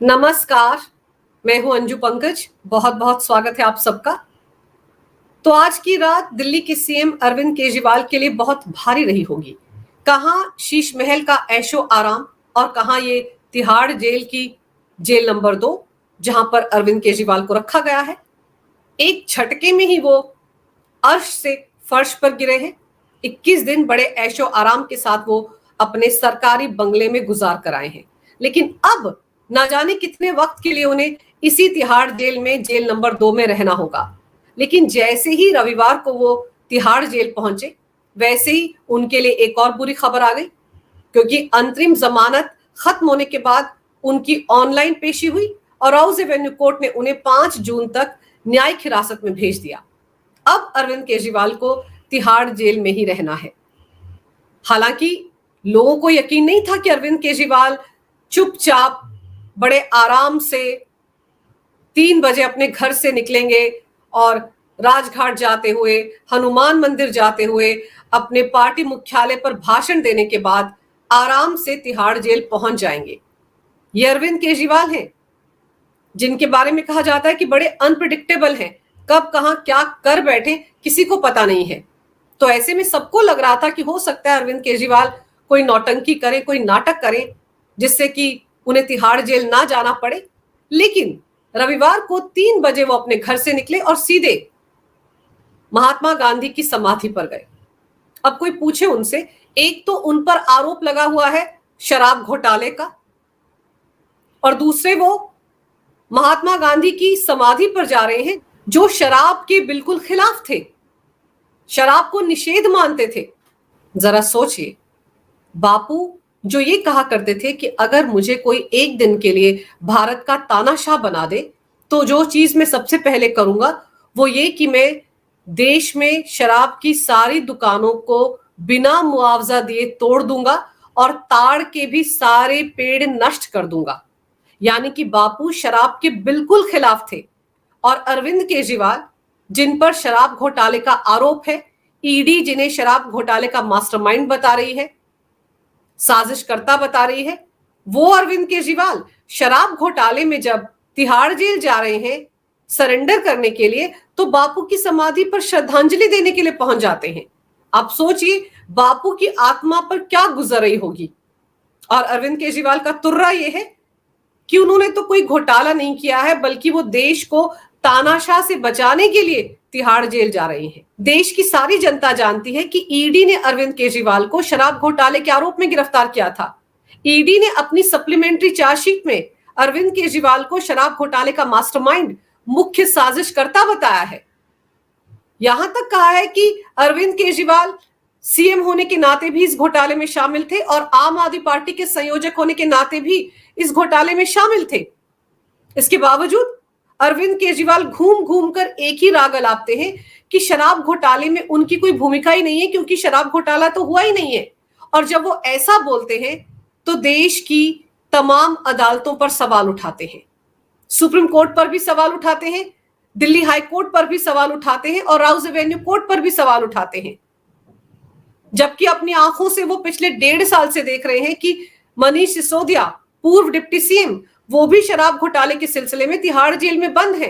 नमस्कार। मैं हूं अंजू पंकज। बहुत बहुत स्वागत है आप सबका। तो आज की रात दिल्ली के सीएम अरविंद केजरीवाल के लिए बहुत भारी रही होगी। कहां शीश महल का ऐशो आराम और कहां ये तिहाड़ जेल की जेल नंबर 2, जहां पर अरविंद केजरीवाल को रखा गया है। एक झटके में ही वो अर्श से फर्श पर गिरे हैं। 21 दिन बड़े ऐशो आराम के साथ वो अपने सरकारी बंगले में गुजार कर आए हैं, लेकिन अब ना जाने कितने वक्त के लिए उन्हें इसी तिहाड़ जेल में जेल नंबर 2 में रहना होगा। लेकिन जैसे ही रविवार को वो तिहाड़ जेल पहुंचे, वैसे ही उनके लिए एक और बुरी खबर आ गई, क्योंकि अंतरिम जमानत खत्म होने के बाद उनकी ऑनलाइन पेशी हुई और राउज एवेन्यू कोर्ट ने उन्हें 5 जून तक न्यायिक हिरासत में भेज दिया। अब अरविंद केजरीवाल को तिहाड़ जेल में ही रहना है। हालांकि लोगों को यकीन नहीं था कि अरविंद केजरीवाल चुपचाप बड़े आराम से 3 बजे अपने घर से निकलेंगे और राजघाट जाते हुए, हनुमान मंदिर जाते हुए, अपने पार्टी मुख्यालय पर भाषण देने के बाद आराम से तिहाड़ जेल पहुंच जाएंगे। ये अरविंद केजरीवाल हैं, जिनके बारे में कहा जाता है कि बड़े अनप्रिडिक्टेबल हैं। कब कहां क्या कर बैठे किसी को पता नहीं है। तो ऐसे में सबको लग रहा था कि हो सकता है अरविंद केजरीवाल कोई नौटंकी करें, कोई नाटक करें, जिससे कि उन्हें तिहाड़ जेल ना जाना पड़े। लेकिन रविवार को 3 बजे वो अपने घर से निकले और सीधे महात्मा गांधी की समाधि पर गए। अब कोई पूछे उनसे, एक तो उन पर आरोप लगा हुआ है शराब घोटाले का, और दूसरे वो महात्मा गांधी की समाधि पर जा रहे हैं जो शराब के बिल्कुल खिलाफ थे, शराब को निषेध मानते थे। जरा सोचिए, बापू जो ये कहा करते थे कि अगर मुझे कोई एक दिन के लिए भारत का तानाशाह बना दे, तो जो चीज मैं सबसे पहले करूंगा वो ये कि मैं देश में शराब की सारी दुकानों को बिना मुआवजा दिए तोड़ दूंगा और ताड़ के भी सारे पेड़ नष्ट कर दूंगा। यानी कि बापू शराब के बिल्कुल खिलाफ थे। और अरविंद केजरीवाल, जिन पर शराब घोटाले का आरोप है, ईडी जिन्हें शराब घोटाले का मास्टरमाइंड बता रही है, साजिशकर्ता बता रही है, वो अरविंद केजरीवाल शराब घोटाले में जब तिहाड़ जेल जा रहे हैं सरेंडर करने के लिए, तो बापू की समाधि पर श्रद्धांजलि देने के लिए पहुंच जाते हैं। आप सोचिए बापू की आत्मा पर क्या गुजर रही होगी। और अरविंद केजरीवाल का तुर्रा यह है कि उन्होंने तो कोई घोटाला नहीं किया है, बल्कि वो देश को तानाशाह से बचाने के लिए तिहाड़ जेल जा रहे हैं। देश की सारी जनता जानती है कि ईडी ने अरविंद केजरीवाल को शराब घोटाले के आरोप में गिरफ्तार किया था। ईडी ने अपनी सप्लीमेंट्री चार्जशीट में अरविंद केजरीवाल को शराब घोटाले का मास्टरमाइंड, मुख्य साजिशकर्ता बताया है। यहां तक कहा है कि अरविंद केजरीवाल सीएम होने के नाते भी इस घोटाले में शामिल थे और आम आदमी पार्टी के संयोजक होने के नाते भी इस घोटाले में शामिल थे। इसके बावजूद अरविंद केजरीवाल घूम घूम कर एक ही राग अलापते हैं कि शराब घोटाले में उनकी कोई भूमिका ही नहीं है, क्योंकि शराब घोटाला तो हुआ ही नहीं है। और जब वो ऐसा बोलते हैं तो देश की तमाम अदालतों पर सवाल उठाते हैं, सुप्रीम कोर्ट पर भी सवाल उठाते हैं, दिल्ली हाई कोर्ट पर भी सवाल उठाते हैं और राउज एवेन्यू कोर्ट पर भी सवाल उठाते हैं। जबकि अपनी आंखों से वो पिछले 1.5 साल से देख रहे हैं कि मनीष सिसोदिया, पूर्व डिप्टी सीएम, वो भी शराब घोटाले के सिलसिले में तिहाड़ जेल में बंद है।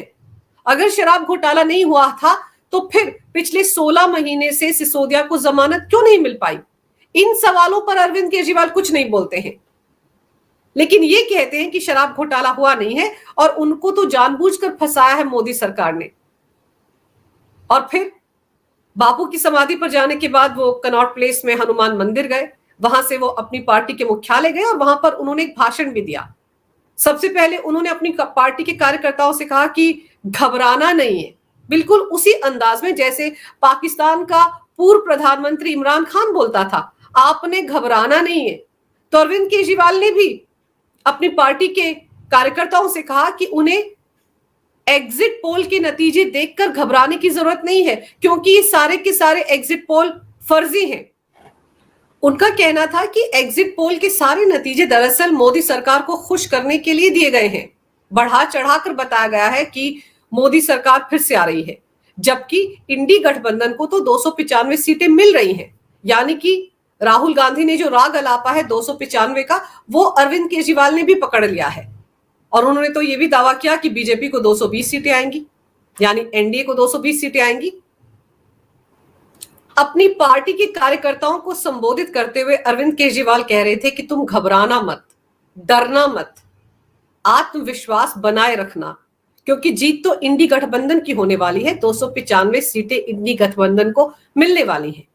अगर शराब घोटाला नहीं हुआ था तो फिर पिछले 16 महीने से सिसोदिया को जमानत क्यों नहीं मिल पाई? इन सवालों पर अरविंद केजरीवाल कुछ नहीं बोलते हैं, लेकिन ये कहते हैं कि शराब घोटाला हुआ नहीं है और उनको तो जानबूझकर फंसाया है मोदी सरकार ने। और फिर बापू की समाधि पर जाने के बाद वो कनॉट प्लेस में हनुमान मंदिर गए, वहां से वो अपनी पार्टी के मुख्यालय गए और वहां पर उन्होंने एक भाषण भी दिया। सबसे पहले उन्होंने अपनी पार्टी के कार्यकर्ताओं से कहा कि घबराना नहीं है, बिल्कुल उसी अंदाज में जैसे पाकिस्तान का पूर्व प्रधानमंत्री इमरान खान बोलता था, आपने घबराना नहीं है। तो अरविंद केजरीवाल ने भी अपनी पार्टी के कार्यकर्ताओं से कहा कि उन्हें एग्जिट पोल के नतीजे देखकर घबराने की जरूरत नहीं है, क्योंकि ये सारे के सारे एग्जिट पोल फर्जी हैं। उनका कहना था कि एग्जिट पोल के सारे नतीजे दरअसल मोदी सरकार को खुश करने के लिए दिए गए हैं। बढ़ा चढ़ाकर बताया गया है कि मोदी सरकार फिर से आ रही है, जबकि इंडी गठबंधन को तो 295 सीटें मिल रही हैं। यानी कि राहुल गांधी ने जो राग अलापा है 295 का, वो अरविंद केजरीवाल ने भी पकड़ लिया है। और उन्होंने तो ये भी दावा किया कि बीजेपी को 220 सीटें आएंगी, यानी एनडीए को 220 सीटें आएंगी। अपनी पार्टी के कार्यकर्ताओं को संबोधित करते हुए अरविंद केजरीवाल कह रहे थे कि तुम घबराना मत, डरना मत, आत्मविश्वास बनाए रखना, क्योंकि जीत तो इंडी गठबंधन की होने वाली है। 295 सीटें इंडी गठबंधन को मिलने वाली हैं।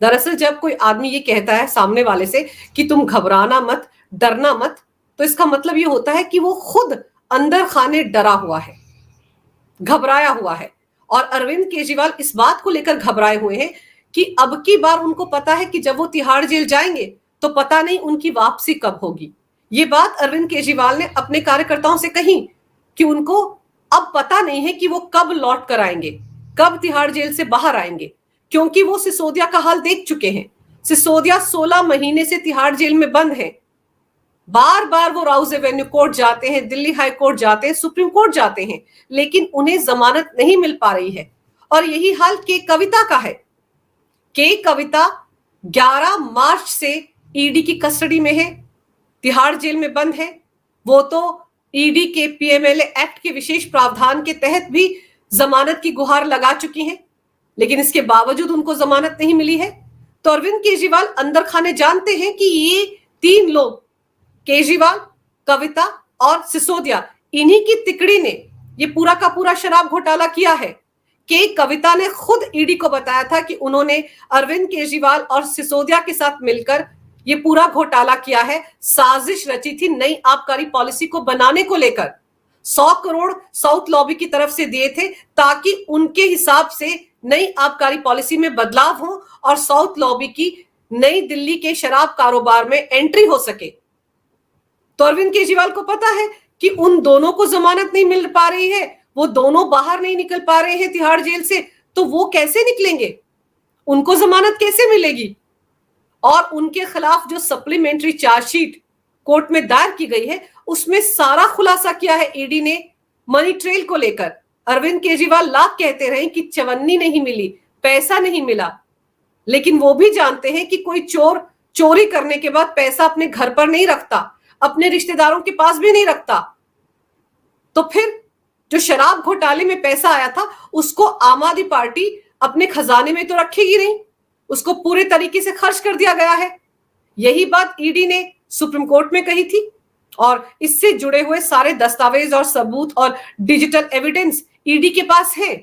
दरअसल जब कोई आदमी ये कहता है सामने वाले से कि तुम घबराना मत, डरना मत, तो इसका मतलब ये होता है कि वो खुद अंदर खाने डरा हुआ है, घबराया हुआ है। और अरविंद केजरीवाल इस बात को लेकर घबराए हुए हैं कि अब की बार उनको पता है कि जब वो तिहाड़ जेल जाएंगे तो पता नहीं उनकी वापसी कब होगी। ये बात अरविंद केजरीवाल ने अपने कार्यकर्ताओं से कही कि उनको अब पता नहीं है कि वो कब लौट कर आएंगे, कब तिहाड़ जेल से बाहर आएंगे, क्योंकि वो सिसोदिया का हाल देख चुके हैं। सिसोदिया 16 महीने से तिहाड़ जेल में बंद है। बार बार वो राउज एवेन्यू कोर्ट जाते हैं, दिल्ली हाई कोर्ट जाते हैं, सुप्रीम कोर्ट जाते हैं, लेकिन उन्हें जमानत नहीं मिल पा रही है। और यही हाल के कविता का है। के कविता 11 मार्च से ईडी की कस्टडी में है, तिहाड़ जेल में बंद है। वो तो ईडी के पीएमएलए एक्ट के विशेष प्रावधान के तहत भी जमानत की गुहार लगा चुकी हैं, लेकिन इसके बावजूद उनको जमानत नहीं मिली है। तो अरविंद केजरीवाल अंदर खाने जानते हैं कि ये 3 लोग, केजरीवाल, कविता और सिसोदिया, इन्हीं की तिकड़ी ने ये पूरा का पूरा शराब घोटाला किया है। के कविता ने खुद ईडी को बताया था कि उन्होंने अरविंद केजरीवाल और सिसोदिया के साथ मिलकर ये पूरा घोटाला किया है, साजिश रची थी नई आबकारी पॉलिसी को बनाने को लेकर। 100 करोड़ साउथ लॉबी की तरफ से दिए थे ताकि उनके हिसाब से नई आबकारी पॉलिसी में बदलाव हो और साउथ लॉबी की नई दिल्ली के शराब कारोबार में एंट्री हो सके। तो अरविंद केजरीवाल को पता है कि उन दोनों को जमानत नहीं मिल पा रही है, वो दोनों बाहर नहीं निकल पा रहे हैं तिहाड़ जेल से, तो वो कैसे निकलेंगे, उनको जमानत कैसे मिलेगी। और उनके खिलाफ जो सप्लीमेंट्री चार्जशीट कोर्ट में दायर की गई है उसमें सारा खुलासा किया है ईडी ने मनी ट्रेल को लेकर। अरविंद केजरीवाल लाख कहते रहे कि चवन्नी नहीं मिली, पैसा नहीं मिला, लेकिन वो भी जानते हैं कि कोई चोर चोरी करने के बाद पैसा अपने घर पर नहीं रखता, अपने रिश्तेदारों के पास भी नहीं रखता। तो फिर जो शराब घोटाले में पैसा आया था उसको आम आदमी पार्टी अपने खजाने में तो रखेगी नहीं, उसको पूरे तरीके से खर्च कर दिया गया है। यही बात ईडी ने सुप्रीम कोर्ट में कही थी और इससे जुड़े हुए सारे दस्तावेज और सबूत और डिजिटल एविडेंस ईडी के पास है।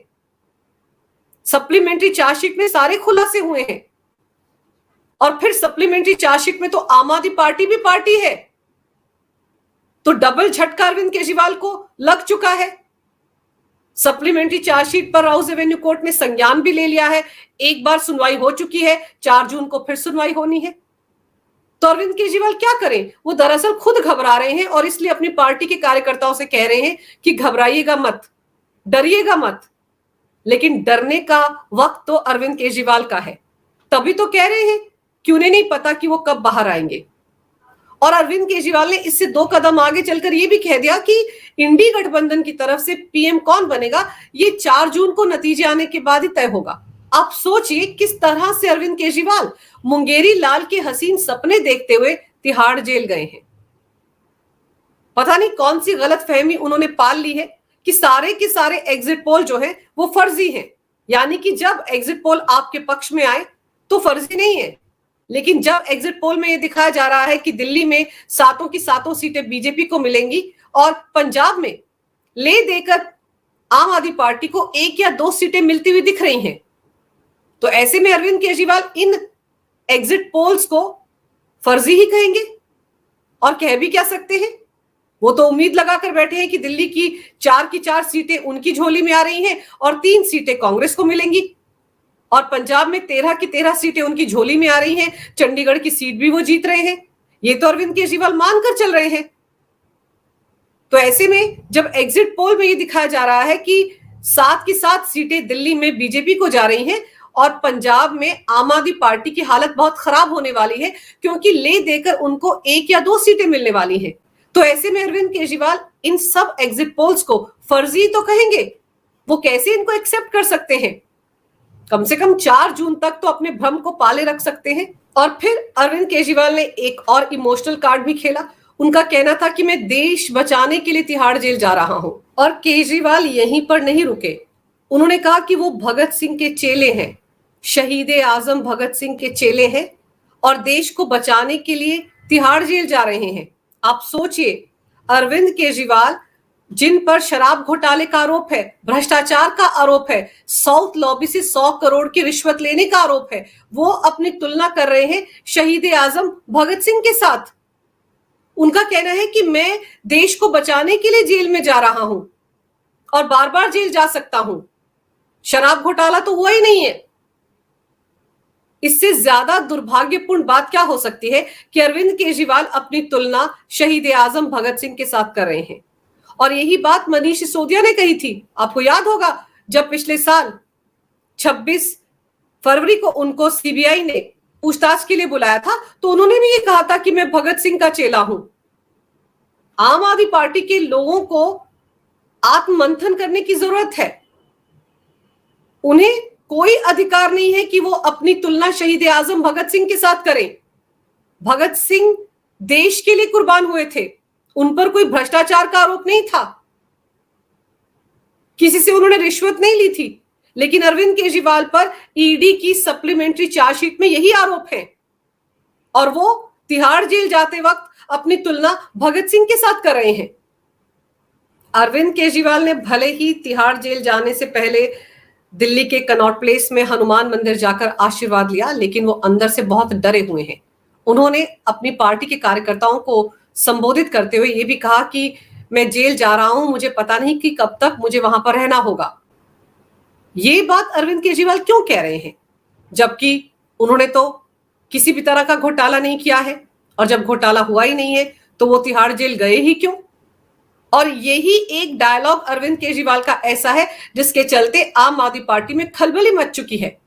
सप्लीमेंट्री चार्जशीट में सारे खुलासे हुए हैं और फिर सप्लीमेंट्री चार्जशीट में तो आम आदमी पार्टी भी पार्टी है। तो डबल झटका अरविंद केजरीवाल को लग चुका है। सप्लीमेंट्री चार्जशीट पर राउज एवेन्यू कोर्ट ने संज्ञान भी ले लिया है, एक बार सुनवाई हो चुकी है, 4 जून को फिर सुनवाई होनी है। तो अरविंद केजरीवाल क्या करें, वो दरअसल खुद घबरा रहे हैं और इसलिए अपनी पार्टी के कार्यकर्ताओं से कह रहे हैं कि घबराइएगा मत, डरिएगा मत। लेकिन डरने का वक्त तो अरविंद केजरीवाल का है, तभी तो कह रहे हैं कि उन्हें नहीं पता कि वो कब बाहर आएंगे। और अरविंद केजरीवाल ने इससे 2 कदम आगे चलकर यह भी कह दिया कि इंडी गठबंधन की तरफ से पीएम कौन बनेगा ये 4 जून को नतीजे आने के बाद ही तय होगा। आप सोचिए किस तरह से अरविंद केजरीवाल मुंगेरी लाल के हसीन सपने देखते हुए तिहाड़ जेल गए हैं। पता नहीं कौन सी गलतफहमी उन्होंने पाल ली है कि सारे के सारे एग्जिट पोल जो है वो फर्जी हैं, यानी कि जब एग्जिट पोल आपके पक्ष में आए तो फर्जी नहीं है, लेकिन जब एग्जिट पोल में यह दिखाया जा रहा है कि दिल्ली में 7 की 7 सीटें बीजेपी को मिलेंगी और पंजाब में ले देकर आम आदमी पार्टी को 1 या 2 सीटें मिलती हुई दिख रही हैं, तो ऐसे में अरविंद केजरीवाल इन एग्जिट पोल्स को फर्जी ही कहेंगे। और कह भी क्या सकते हैं, वो तो उम्मीद लगाकर बैठे हैं कि दिल्ली की 4 की 4 सीटें उनकी झोली में आ रही हैं और 3 सीटें कांग्रेस को मिलेंगी और पंजाब में 13 की 13 सीटें उनकी झोली में आ रही हैं, चंडीगढ़ की सीट भी वो जीत रहे हैं। ये तो अरविंद केजरीवाल मानकर चल रहे हैं। तो ऐसे में जब एग्जिट पोल में ये दिखाया जा रहा है कि 7 की 7 सीटें दिल्ली में बीजेपी को जा रही हैं और पंजाब में आम आदमी पार्टी की हालत बहुत खराब होने वाली है क्योंकि ले देकर उनको 1 या 2 सीटें मिलने वाली हैं, तो ऐसे में अरविंद केजरीवाल इन सब एग्जिट पोल्स को फर्जी तो कहेंगे, वो कैसे इनको एक्सेप्ट कर सकते हैं। कम से कम 4 जून तक तो अपने भ्रम को पाले रख सकते हैं। और फिर अरविंद केजरीवाल ने एक और इमोशनल कार्ड भी खेला। उनका कहना था कि मैं देश बचाने के लिए तिहाड़ जेल जा रहा हूं। और केजरीवाल यहीं पर नहीं रुके, उन्होंने कहा कि वो भगत सिंह के चेले हैं, शहीद आजम भगत सिंह के चेले हैं और देश को बचाने के लिए तिहाड़ जेल जा रहे हैं। आप सोचिए, अरविंद केजरीवाल जिन पर शराब घोटाले का आरोप है, भ्रष्टाचार का आरोप है, साउथ लॉबी से 100 करोड़ की रिश्वत लेने का आरोप है, वो अपनी तुलना कर रहे हैं शहीद आजम भगत सिंह के साथ। उनका कहना है कि मैं देश को बचाने के लिए जेल में जा रहा हूं और बार बार जेल जा सकता हूं। शराब घोटाला तो हुआ ही नहीं है। इससे ज्यादा दुर्भाग्यपूर्ण बात क्या हो सकती है कि अरविंद केजरीवाल अपनी तुलना शहीद आजम भगत सिंह के साथ कर रहे हैं। और यही बात मनीष सिसोदिया ने कही थी। आपको याद होगा, जब पिछले साल 26 फरवरी को उनको सीबीआई ने पूछताछ के लिए बुलाया था, तो उन्होंने भी ये कहा था कि मैं भगत सिंह का चेला हूं। आम आदमी पार्टी के लोगों को आत्ममंथन करने की जरूरत है। उन्हें कोई अधिकार नहीं है कि वो अपनी तुलना शहीद आजम भगत सिंह के साथ करें। भगत सिंह देश के लिए कुर्बान हुए थे, उन पर कोई भ्रष्टाचार का आरोप नहीं था, किसी से उन्होंने रिश्वत नहीं ली थी। लेकिन अरविंद केजरीवाल पर ईडी की सप्लीमेंट्री चार्जशीट में यही आरोप है और वो तिहाड़ जेल जाते वक्त अपनी तुलना भगत सिंह के साथ कर रहे हैं। अरविंद केजरीवाल ने भले ही तिहाड़ जेल जाने से पहले दिल्ली के कनॉट प्लेस में हनुमान मंदिर जाकर आशीर्वाद लिया, लेकिन वो अंदर से बहुत डरे हुए हैं। उन्होंने अपनी पार्टी के कार्यकर्ताओं को संबोधित करते हुए ये भी कहा कि मैं जेल जा रहा हूं, मुझे पता नहीं कि कब तक मुझे वहां पर रहना होगा। ये बात अरविंद केजरीवाल क्यों कह रहे हैं, जबकि उन्होंने तो किसी भी तरह का घोटाला नहीं किया है और जब घोटाला हुआ ही नहीं है तो वो तिहाड़ जेल गए ही क्यों? और यही एक डायलॉग अरविंद केजरीवाल का ऐसा है जिसके चलते आम आदमी पार्टी में खलबली मच चुकी है।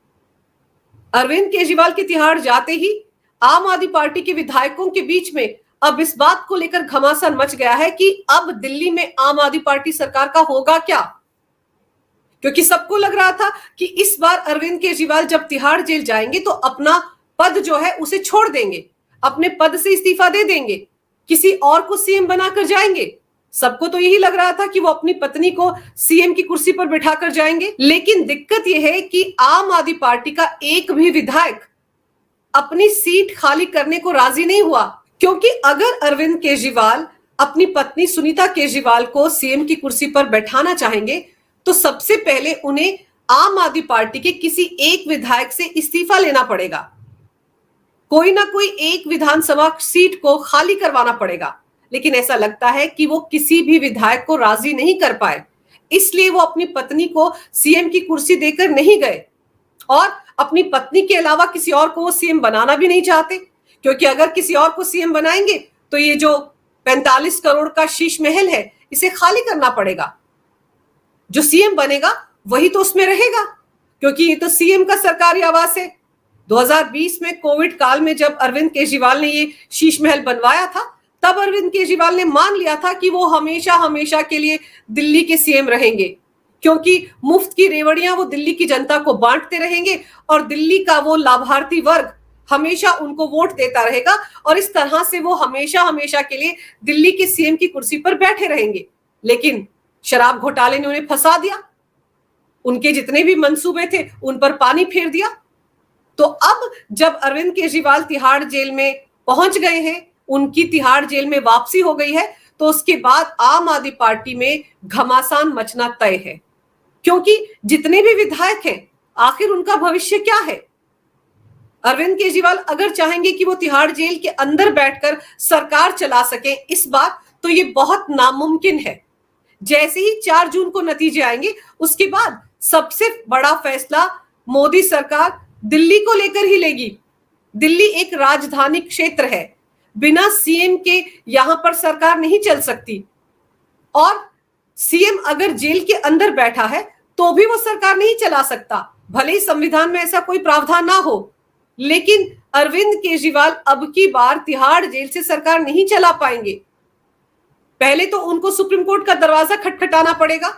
अरविंद केजरीवाल के तिहाड़ जाते ही आम आदमी पार्टी के विधायकों के बीच में अब इस बात को लेकर घमासान मच गया है कि अब दिल्ली में आम आदमी पार्टी सरकार का होगा क्या, क्योंकि सबको लग रहा था कि इस बार अरविंद केजरीवाल जब तिहाड़ जेल जाएंगे तो अपना पद जो है उसे छोड़ देंगे, अपने पद से इस्तीफा दे देंगे, किसी और को सीएम बनाकर जाएंगे। सबको तो यही लग रहा था कि वो अपनी पत्नी को सीएम की कुर्सी पर बिठाकर जाएंगे। लेकिन दिक्कत यह है कि आम आदमी पार्टी का एक भी विधायक अपनी सीट खाली करने को राजी नहीं हुआ, क्योंकि अगर अरविंद केजरीवाल अपनी पत्नी सुनीता केजरीवाल को सीएम की कुर्सी पर बैठाना चाहेंगे तो सबसे पहले उन्हें आम आदमी पार्टी के किसी एक विधायक से इस्तीफा लेना पड़ेगा, कोई ना कोई एक विधानसभा सीट को खाली करवाना पड़ेगा। लेकिन ऐसा लगता है कि वो किसी भी विधायक को राजी नहीं कर पाए, इसलिए वो अपनी पत्नी को सीएम की कुर्सी देकर नहीं गए और अपनी पत्नी के अलावा किसी और को वो सीएम बनाना भी नहीं चाहते, क्योंकि अगर किसी और को सीएम बनाएंगे तो ये जो 45 करोड़ का शीश महल है इसे खाली करना पड़ेगा। जो सीएम बनेगा वही तो उसमें रहेगा, क्योंकि ये तो सीएम का सरकारी आवास है। 2020 में कोविड काल में जब अरविंद केजरीवाल ने ये शीश महल बनवाया था, तब अरविंद केजरीवाल ने मान लिया था कि वो हमेशा हमेशा के लिए दिल्ली के सीएम रहेंगे, क्योंकि मुफ्त की रेवड़ियां वो दिल्ली की जनता को बांटते रहेंगे और दिल्ली का वो लाभार्थी वर्ग हमेशा उनको वोट देता रहेगा और इस तरह से वो हमेशा हमेशा के लिए दिल्ली के सीएम की कुर्सी पर बैठे रहेंगे। लेकिन शराब घोटाले ने उन्हें फंसा दिया, उनके जितने भी मंसूबे थे उन पर पानी फेर दिया। तो अब जब अरविंद केजरीवाल तिहाड़ जेल में पहुंच गए हैं, उनकी तिहाड़ जेल में वापसी हो गई है, तो उसके बाद आम आदमी पार्टी में घमासान मचना तय है, क्योंकि जितने भी विधायक हैं आखिर उनका भविष्य क्या है। अरविंद केजरीवाल अगर चाहेंगे कि वो तिहाड़ जेल के अंदर बैठकर सरकार चला सके इस बार, तो ये बहुत नामुमकिन है। जैसे ही 4 जून को नतीजे आएंगे उसके बाद सबसे बड़ा फैसला मोदी सरकार दिल्ली को लेकर ही लेगी। दिल्ली एक राजधानी क्षेत्र है, बिना सीएम के यहां पर सरकार नहीं चल सकती और सीएम अगर जेल के अंदर बैठा है तो भी वो सरकार नहीं चला सकता, भले ही संविधान में ऐसा कोई प्रावधान ना हो। लेकिन अरविंद केजरीवाल अब की बार तिहाड़ जेल से सरकार नहीं चला पाएंगे। पहले तो उनको सुप्रीम कोर्ट का दरवाजा खटखटाना पड़ेगा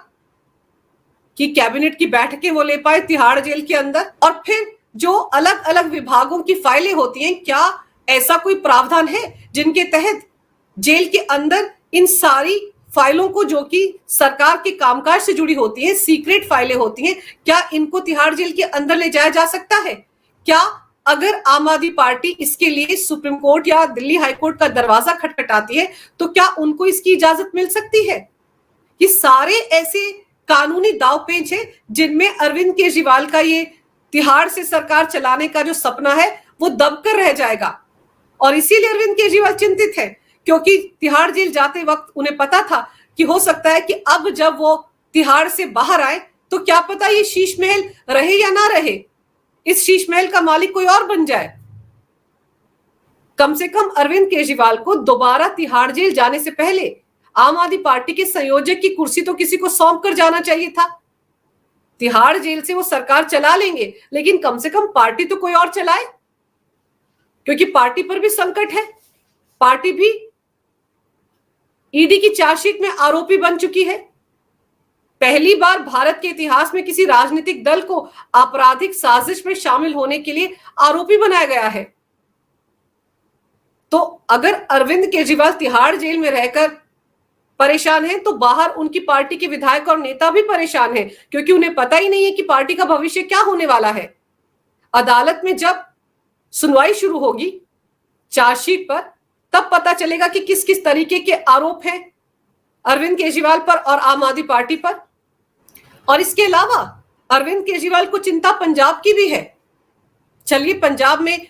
कि कैबिनेट की बैठकें वो ले पाए तिहाड़ जेल के अंदर, और फिर जो अलग अलग विभागों की फाइलें होती हैं, क्या ऐसा कोई प्रावधान है जिनके तहत जेल के अंदर इन सारी फाइलों को, जो कि सरकार के कामकाज से जुड़ी होती हैं, सीक्रेट फाइलें होती हैं, क्या इनको तिहाड़ जेल के अंदर ले जाया जा सकता है? क्या अगर आम आदमी पार्टी इसके लिए सुप्रीम कोर्ट या दिल्ली हाईकोर्ट का दरवाजा खटखटाती है तो क्या उनको इसकी इजाजत मिल सकती है? ये सारे ऐसे कानूनी दांवपेच हैं जिनमें अरविंद केजरीवाल का ये तिहाड़ से सरकार चलाने का जो सपना है वो दबकर रह जाएगा। और इसीलिए अरविंद केजरीवाल चिंतित है, क्योंकि तिहाड़ जेल जाते वक्त उन्हें पता था कि हो सकता है कि अब जब वो तिहाड़ से बाहर आए तो क्या पता ये शीश महल रहे या ना रहे, इस शीश महल का मालिक कोई और बन जाए। कम से कम अरविंद केजरीवाल को दोबारा तिहाड़ जेल जाने से पहले आम आदमी पार्टी के संयोजक की कुर्सी तो किसी को सौंप कर जाना चाहिए था। तिहाड़ जेल से वो सरकार चला लेंगे, लेकिन कम से कम पार्टी तो कोई और चलाए, क्योंकि पार्टी पर भी संकट है। पार्टी भी ईडी की चार्जशीट में आरोपी बन चुकी है। पहली बार भारत के इतिहास में किसी राजनीतिक दल को आपराधिक साजिश में शामिल होने के लिए आरोपी बनाया गया है। तो अगर अरविंद केजरीवाल तिहाड़ जेल में रहकर परेशान हैं, तो बाहर उनकी पार्टी के विधायक और नेता भी परेशान हैं, क्योंकि उन्हें पता ही नहीं है कि पार्टी का भविष्य क्या होने वाला है। अदालत में जब सुनवाई शुरू होगी चार्जशीट पर, तब पता चलेगा कि किस किस तरीके के आरोप हैं अरविंद केजरीवाल पर और आम आदमी पार्टी पर। और इसके अलावा अरविंद केजरीवाल को चिंता पंजाब की भी है। चलिए, पंजाब में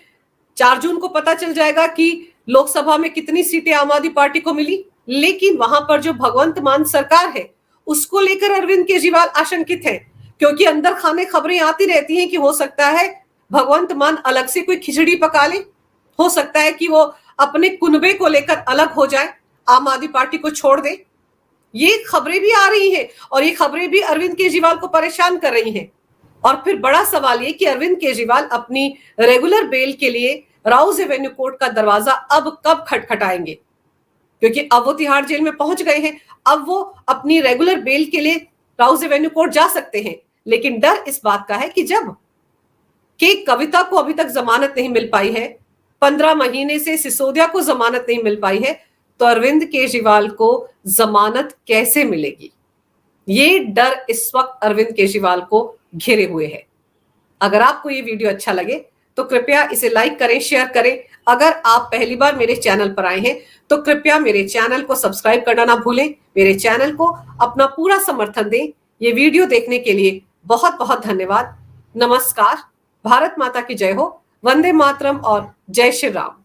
4 जून को पता चल जाएगा कि लोकसभा में कितनी सीटें आम आदमी पार्टी को मिली, लेकिन वहां पर जो भगवंत मान सरकार है उसको लेकर अरविंद केजरीवाल आशंकित है, क्योंकि अंदर खाने खबरें आती रहती हैं कि हो सकता है भगवंत मान अलग से कोई खिचड़ी पका ले, हो सकता है कि वो अपने कुनबे को लेकर अलग हो जाए, आम आदमी पार्टी को छोड़ दे। ये खबरें भी आ रही हैं और ये खबरें भी अरविंद केजरीवाल को परेशान कर रही हैं। और फिर बड़ा सवाल ये कि अरविंद केजरीवाल अपनी रेगुलर बेल के लिए राउज एवेन्यू कोर्ट का दरवाजा अब कब खटखटाएंगे, क्योंकि अब वो तिहाड़ जेल में पहुंच गए हैं। अब वो अपनी रेगुलर बेल के लिए राउज एवेन्यू कोर्ट जा सकते हैं, लेकिन डर इस बात का है कि जब के कविता को अभी तक जमानत नहीं मिल पाई है, 15 महीने से सिसोदिया को जमानत नहीं मिल पाई है, तो अरविंद केजरीवाल को जमानत कैसे मिलेगी? ये डर इस वक्त अरविंद केजरीवाल को घेरे हुए है। अगर आपको ये वीडियो अच्छा लगे तो कृपया इसे लाइक करें, शेयर करें। अगर आप पहली बार मेरे चैनल पर आए हैं तो कृपया मेरे चैनल को सब्सक्राइब करना ना भूलें। मेरे चैनल को अपना पूरा समर्थन दें। ये वीडियो देखने के लिए बहुत बहुत धन्यवाद। नमस्कार। भारत माता की जय हो। वंदे मातरम और जय श्री राम।